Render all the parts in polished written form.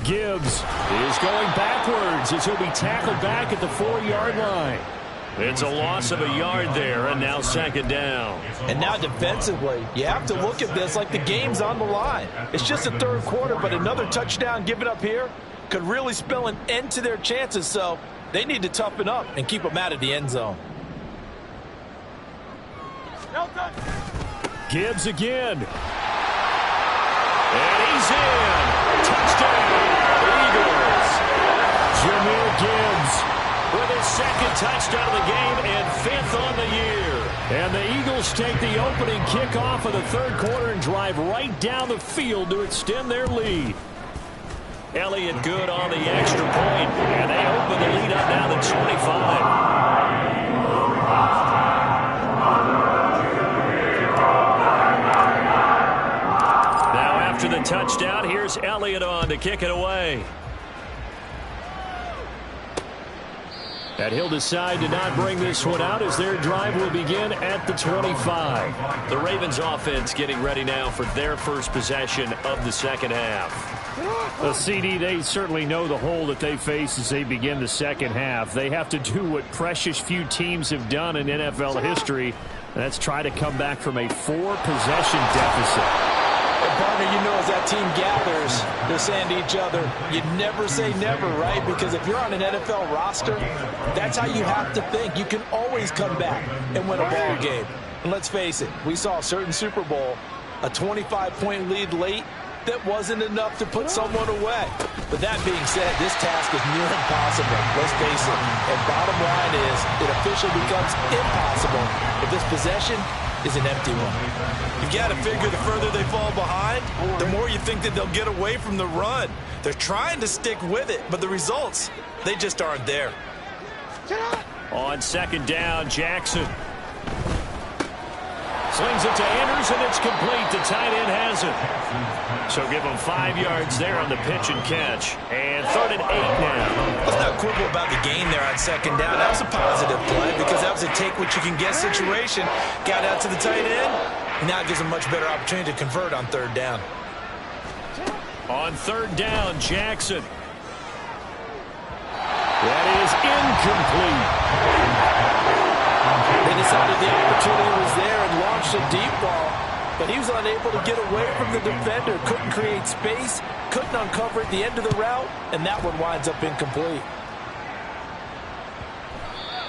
Gibbs is going backwards as he'll be tackled back at the 4-yard line. It's a loss of a yard there, and now second down. And now defensively, you have to look at this like the game's on the line. It's just the third quarter, but another touchdown given up here could really spell an end to their chances, so they need to toughen up and keep them out of the end zone. Gibbs again. And he's in. Touchdown, Eagles. Jahmyr Gibbs with his second touchdown of the game and 5th on the year. And the Eagles take the opening kickoff of the third quarter and drive right down the field to extend their lead. Elliott good on the extra point, and they open the lead up now to 25. Now after the touchdown, here's Elliott on to kick it away. And he'll decide to not bring this one out as their drive will begin at the 25. The Ravens offense getting ready now for their first possession of the second half. Well, CD, they certainly know the hole that they face as they begin the second half. They have to do what precious few teams have done in NFL history, and that's try to come back from a 4-possession deficit. And partner, you know, as that team gathers, they're saying to each other, you never say never, right? Because if you're on an NFL roster, that's how you have to think. You can always come back and win a ball game. And let's face it, we saw a certain Super Bowl, a 25-point lead late, that wasn't enough to put someone away. But that being said, this task is near impossible. Let's face it. And bottom line is, it officially becomes impossible if this possession is an empty one. You've got to figure the further they fall behind, the more you think that they'll get away from the run. They're trying to stick with it, but the results, they just aren't there. On second down, Jackson slings it to Anders, and it's complete. The tight end has it. So give him 5 yards there on the pitch and catch. And 3rd and 8 now. Let's not quibble about the gain there on second down. That was a positive play because that was a take-what-you-can-get situation. Got out to the tight end, and now it gives him a much better opportunity to convert on 3rd down. On 3rd down, Jackson. That is incomplete. They decided the opportunity was there and launched a deep ball, but he was unable to get away from the defender, couldn't create space, couldn't uncover at the end of the route, and that one winds up incomplete.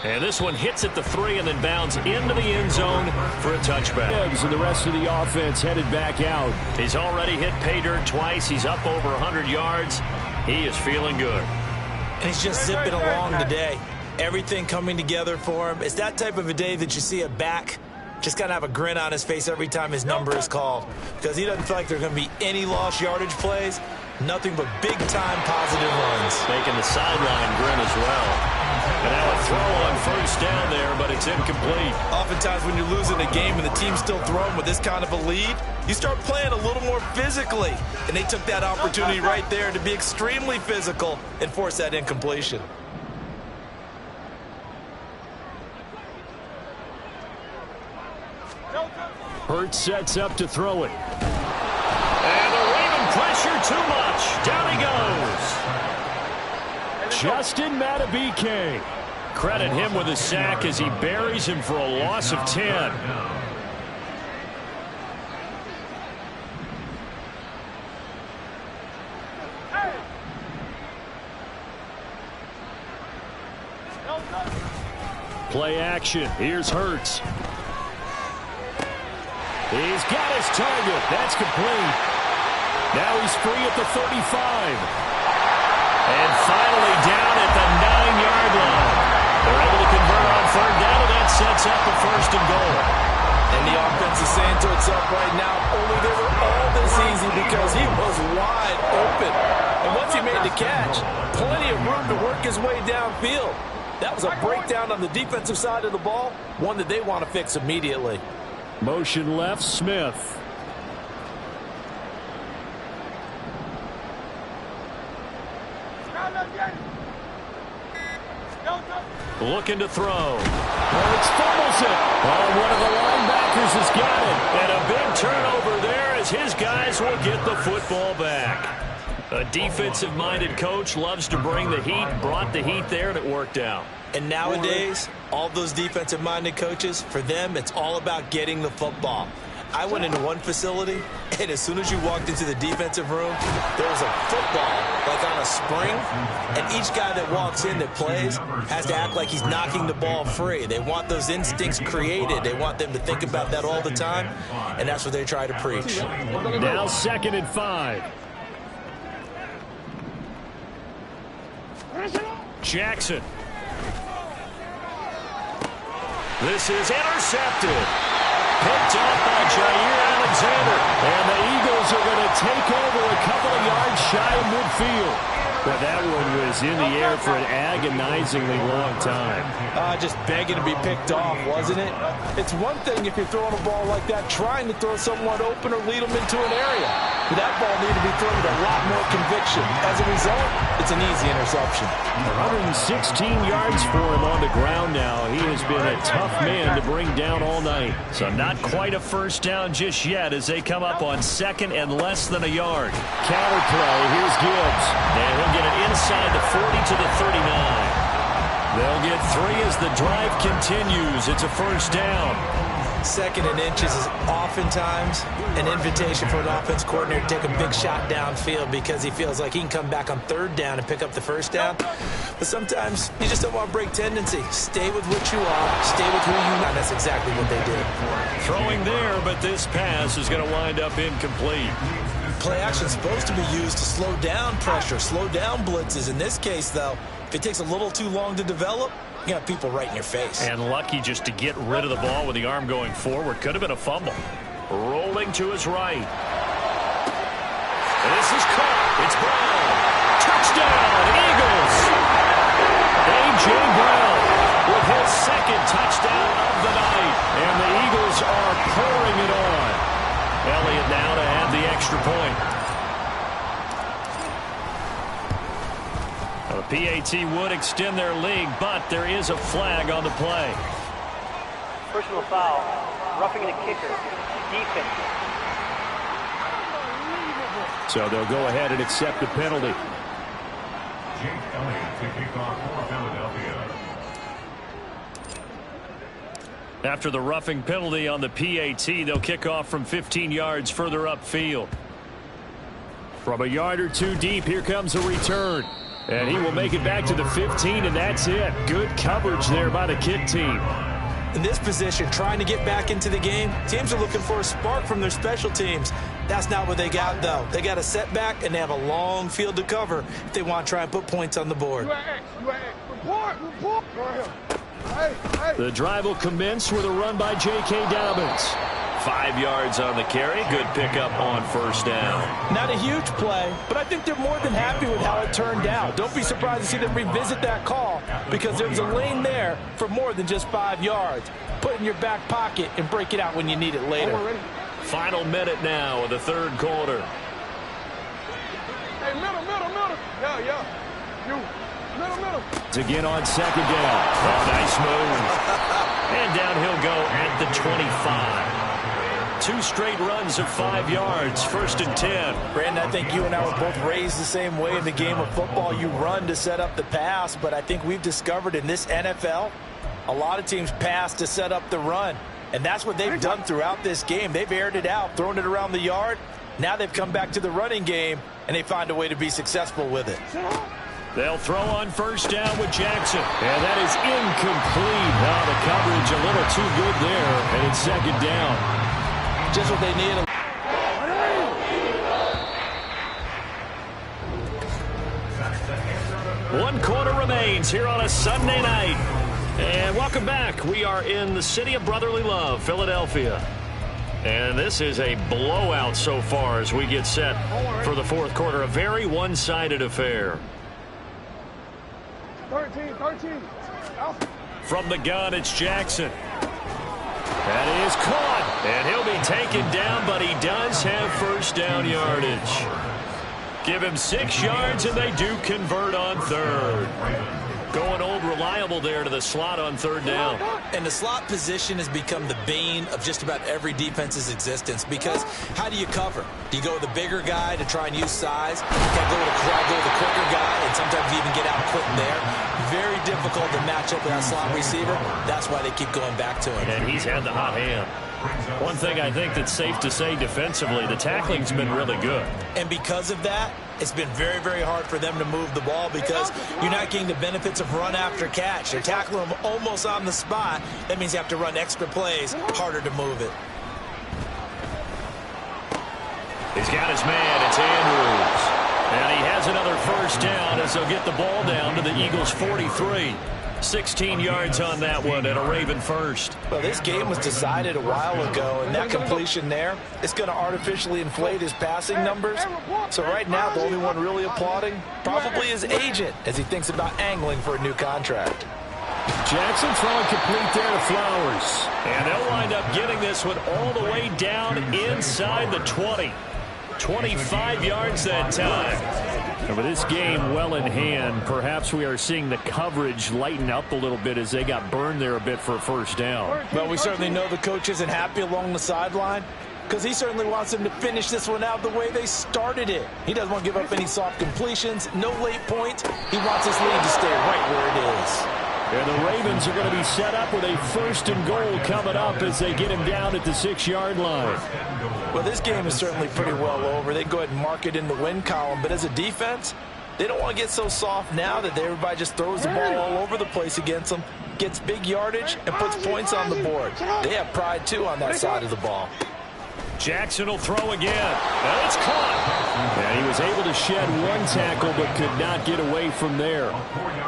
And this one hits at the 3 and then bounds into the end zone for a touchback. And the rest of the offense headed back out. He's already hit pay dirt twice. He's up over 100 yards. He is feeling good. And he's just zipping along today. Everything coming together for him. It's that type of a day that you see a back just kind of have a grin on his face every time his number is called, because he doesn't feel like there are going to be any lost yardage plays, nothing but big-time positive runs. Making the sideline grin as well. And now a throw on 1st down there, but it's incomplete. Oftentimes when you're losing a game and the team's still throwing with this kind of a lead, you start playing a little more physically. And they took that opportunity right there to be extremely physical and force that incompletion. Hurts sets up to throw it. And the Raven pressure too much. Down he goes. Justin Madubuike. Credit him with a sack as he buries him for a loss of 10. Play action. Here's Hurts. He's got his target. That's complete. Now he's free at the 35. And finally down at the 9-yard line. They're able to convert on 3rd down, and that sets up the 1st and goal. And the offense is saying to itself right now, only they were all this easy because he was wide open. And once he made the catch, plenty of room to work his way downfield. That was a breakdown on the defensive side of the ball, one that they want to fix immediately. Motion left, Smith. Looking to throw. Hurts fumbles it. Oh, one of the linebackers has got it. And a big turnover there as his guys will get the football back. A defensive-minded coach loves to bring the heat, brought the heat there, and it worked out. And nowadays, all those defensive-minded coaches, for them, it's all about getting the football. I went into one facility, and as soon as you walked into the defensive room, there was a football, like on a spring, and each guy that walks in that plays has to act like he's knocking the ball free. They want those instincts created. They want them to think about that all the time, and that's what they try to preach. Now 2nd and 5. Jackson. This is intercepted. Picked up by Jair Alexander. And the Eagles are going to take over a couple of yards shy of midfield. But that one was in the air for an agonizingly long time. Just begging to be picked off, wasn't it? It's one thing if you're throwing a ball like that, trying to throw someone open or lead them into an area. But that ball needed to be thrown with a lot more conviction. As a result, it's an easy interception. 116 yards for him on the ground now. He has been a tough man to bring down all night. So not quite a first down just yet as they come up on 2nd and less than a yard. Counter play. Here's Gibbs. And he'll get it inside the 40 to the 39. They'll get 3 as the drive continues. It's a first down. 2nd and inches is oftentimes an invitation for an offense coordinator to take a big shot downfield because he feels like he can come back on 3rd down and pick up the first down. But sometimes you just don't want to break tendency. Stay with what you are. Stay with who you are. And that's exactly what they did. Throwing there, but this pass is going to wind up incomplete. Play action is supposed to be used to slow down pressure, slow down blitzes. In this case, though, if it takes a little too long to develop, you got people right in your face. And lucky just to get rid of the ball with the arm going forward. Could have been a fumble. Rolling to his right. This is caught. It's Brown. Touchdown, Eagles. A.J. Brown with his 2nd touchdown of the night. And the Eagles are pouring it on. Elliott now to add the extra point. Well, the PAT would extend their lead, but there is a flag on the play. Personal foul, roughing the kicker, defense. So they'll go ahead and accept the penalty. Jake Elliott to kick off for Philadelphia. After the roughing penalty on the PAT, they'll kick off from 15 yards further upfield. From a yard or two deep, here comes a return. And he will make it back to the 15, and that's it. Good coverage there by the kick team. In this position, trying to get back into the game, teams are looking for a spark from their special teams. That's not what they got, though. They got a setback, and they have a long field to cover if they want to try and put points on the board. The drive will commence with a run by J.K. Dobbins. 5 yards on the carry. Good pickup on first down. Not a huge play, but I think they're more than happy with how it turned out. Don't be surprised to see them revisit that call because there was a lane there for more than just 5 yards. Put it in your back pocket and break it out when you need it later. Final minute now of the 3rd quarter. Hey, middle. Yeah. You. Middle. It's again on 2nd down. Oh, nice move. And down he'll go at the 25. 2 straight runs of 5 yards. 1st and 10. Brandon, I think you and I were both raised the same way in the game of football. You run to set up the pass, but I think we've discovered in this NFL, a lot of teams pass to set up the run. And that's what they've done throughout this game. They've aired it out, thrown it around the yard. Now they've come back to the running game, and they find a way to be successful with it. They'll throw on first down with Jackson. And that is incomplete. Now the coverage a little too good there, and it's 2nd down. Just what they need. 1 quarter remains here on a Sunday night. And welcome back. We are in the city of brotherly love, Philadelphia. And this is a blowout so far as we get set for the 4th quarter. A very one-sided affair. 13. From the gun, it's Jackson. That is caught, and he'll be taken down, but he does have first down yardage. Give him 6 yards, and they do convert on 3rd. Going old reliable there to the slot on third down. And the slot position has become the bane of just about every defense's existence, because how do you cover? Do you go with a bigger guy to try and use size? You got to go with a quicker guy, and sometimes you even get out quick there. Very difficult to match up with that slot receiver. That's why they keep going back to him. And he's had the hot hand. One thing I think that's safe to say defensively, the tackling's been really good. And because of that, it's been very, very hard for them to move the ball, because you're not getting the benefits of run after catch. You're tackling them almost on the spot. That means you have to run extra plays, harder to move it. He's got his man. It's Andrews. And he has another first down as they'll get the ball down to the Eagles' 43. 16 yards on that one and a Raven first. Well, this game was decided a while ago, and that completion there is going to artificially inflate his passing numbers. So right now, the only one really applauding probably his agent as he thinks about angling for a new contract. Jackson throwing complete there to Flowers. And they'll wind up getting this one all the way down inside the 20. 25 yards that time. And with this game well in hand, perhaps we are seeing the coverage lighten up a little bit as they got burned there a bit for a first down. Well, we certainly know the coach isn't happy along the sideline, because he certainly wants them to finish this one out the way they started it. He doesn't want to give up any soft completions, no late points. He wants his lead to stay right where it is. And the Ravens are going to be set up with a 1st and goal coming up as they get him down at the 6-yard line. Well, this game is certainly pretty well over. They can go ahead and mark it in the win column. But as a defense, they don't want to get so soft now that everybody just throws the ball all over the place against them, gets big yardage, and puts points on the board. They have pride, too, on that side of the ball. Jackson will throw again. And it's caught. And he was able to shed one tackle but could not get away from there.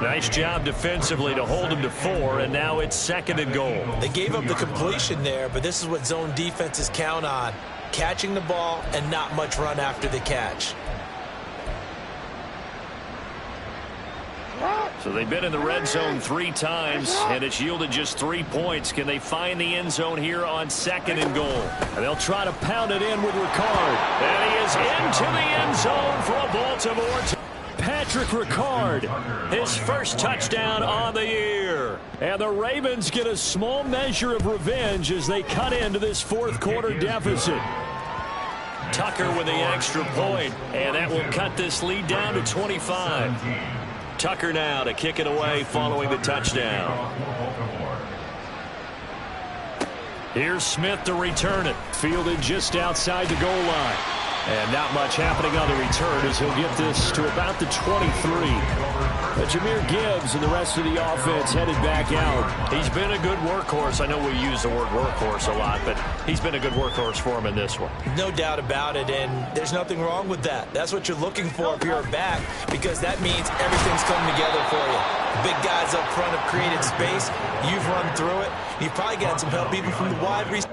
Nice job defensively to hold him to 4, and now it's 2nd and goal. They gave up the completion there, but this is what zone defenses count on. Catching the ball and not much run after the catch. So they've been in the red zone 3 times, and it's yielded just 3 points. Can they find the end zone here on 2nd and goal? And they'll try to pound it in with Ricard. And he is into the end zone for a Baltimore. Patrick Ricard, His first touchdown on the year. and the Ravens get a small measure of revenge as they cut into this 4th quarter deficit. Tucker with the extra point, and that will cut this lead down to 25. Tucker now to kick it away following the touchdown. Here's Smith to return it. Fielded just outside the goal line. And not much happening on the return as he'll get this to about the 23. But Jahmyr Gibbs and the rest of the offense headed back out. He's been a good workhorse. I know we use the word workhorse a lot, but he's been a good workhorse for him in this one. No doubt about it, and there's nothing wrong with that. That's what you're looking for if you're a back, because that means everything's coming together for you. Big guys up front have created space. You've run through it. You've probably gotten some help even from the wide receivers.